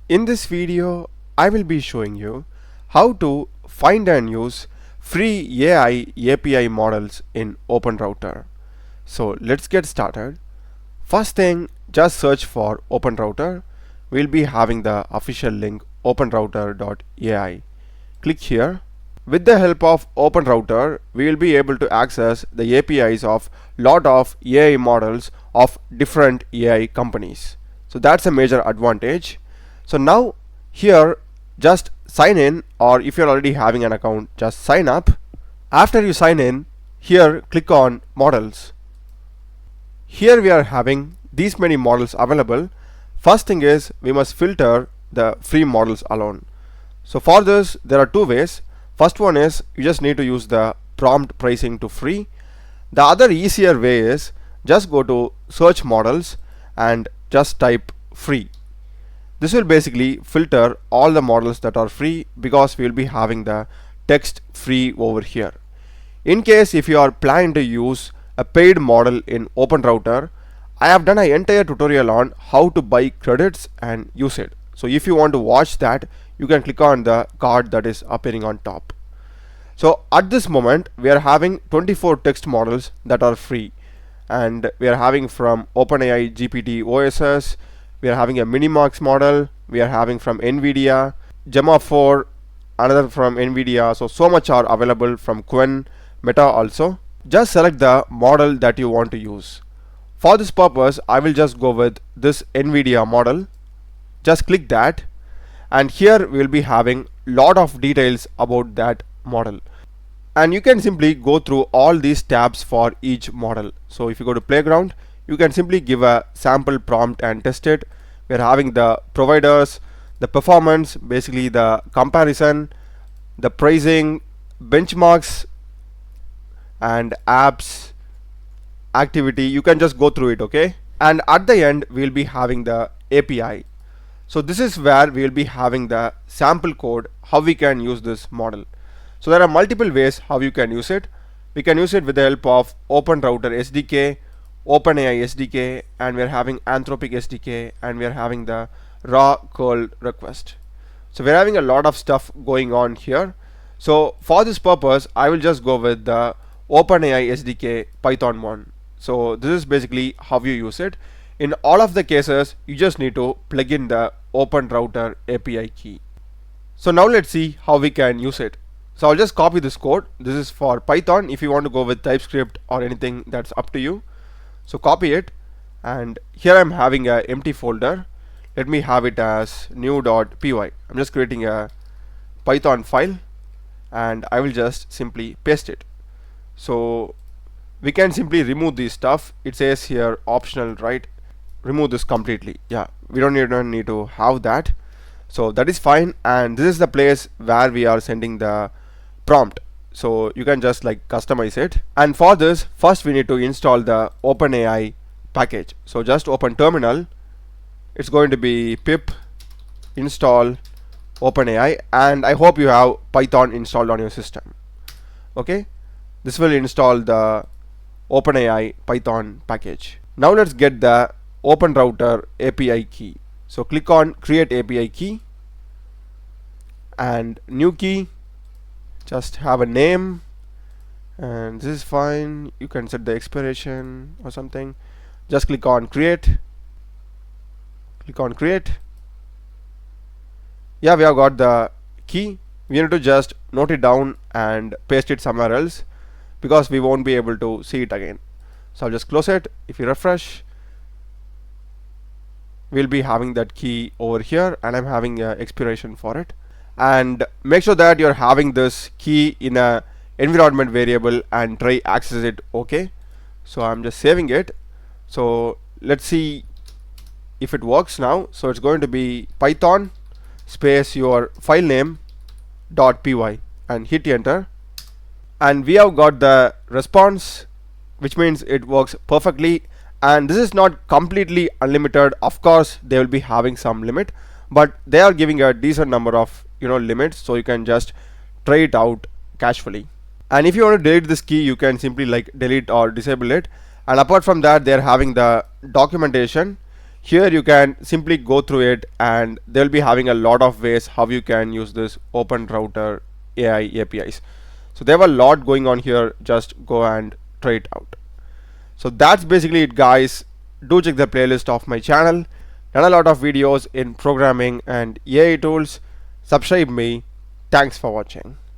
In this video, I will be showing you how to find and use free AI API models in OpenRouter. So let's get started. First thing, just search for OpenRouter. We'll be having the official link openrouter.ai. Click here. With the help of OpenRouter, we will be able to access the APIs of lot of AI models of different AI companies. So that's a major advantage. So now here just sign in, or if you're already having an account, just sign up. After you sign in, here click on models. Here we are having these many models available. First thing is we must filter the free models alone. So for this there are two ways. First one is you just need to use the prompt pricing to free. The other easier way is just go to search models and just type free. This will basically filter all the models that are free because we will be having the text free over here. In case if you are planning to use a paid model in OpenRouter, I have done an entire tutorial on how to buy credits and use it. So if you want to watch that, you can click on the card that is appearing on top. So at this moment we are having 24 text models that are free, and we are having from OpenAI GPT OSS, we are having a Minimax model, we are having from NVIDIA, Gemma 4, another from NVIDIA. So much are available from Quen, Meta also. Just select the model that you want to use. For this purpose, I will just go with this NVIDIA model. Just click that, and here we will be having lot of details about that model, and you can simply go through all these tabs for each model. So if you go to playground, you can simply give a sample prompt and test it. We are having the providers, the performance, basically the comparison, the pricing, benchmarks, and apps, activity. You can just go through it, okay? And at the end we'll be having the API. So this is where we will be having the sample code how we can use this model. So there are multiple ways how you can use it. We can use it with the help of OpenRouter SDK, OpenAI SDK, and we are having Anthropic SDK, and we are having the raw curl request. So we're having a lot of stuff going on here. So for this purpose, I will just go with the OpenAI SDK Python one. So this is basically how you use it. In all of the cases, you just need to plug in the OpenRouter API key. So now let's see how we can use it. So I'll just copy this code. This is for Python. If you want to go with TypeScript or anything, that's up to you. So copy it, and here I'm having a empty folder. Let me have it as new.py. I'm just creating a Python file, and I will just simply paste it. So we can simply remove this stuff. It says here optional, right? Remove this completely. Yeah, we don't need to have that. So that is fine, and this is the place where we are sending the prompt. So you can just like customize it, and for this first we need to install the OpenAI package. So just open terminal. It's going to be pip install OpenAI, and I hope you have Python installed on your system. Okay, this will install the OpenAI Python package. Now let's get the OpenRouter API key. So click on create API key and new key. Just have a name, and this is fine. You can set the expiration or something. Just click on create. Click on create. Yeah, we have got the key. We need to just note it down and paste it somewhere else because we won't be able to see it again. So I'll just close it. If you refresh, we'll be having that key over here, and I'm having an expiration for it. And make sure that you're having this key in a environment variable and try access it. Okay, so I'm just saving it. So let's see if it works now. So it's going to be Python space your file name .py and hit enter, and we have got the response, which means it works perfectly. And this is not completely unlimited. Of course they will be having some limit, but they are giving a decent number of limits, so you can just try it out casually. And if you want to delete this key, you can simply like delete or disable it. And apart from that, they are having the documentation. Here you can simply go through it, and they'll be having a lot of ways how you can use this OpenRouter AI APIs. So they have a lot going on here. Just go and try it out. So that's basically it, guys. Do check the playlist of my channel. Done a lot of videos in programming and AI tools. Subscribe me. Thanks for watching.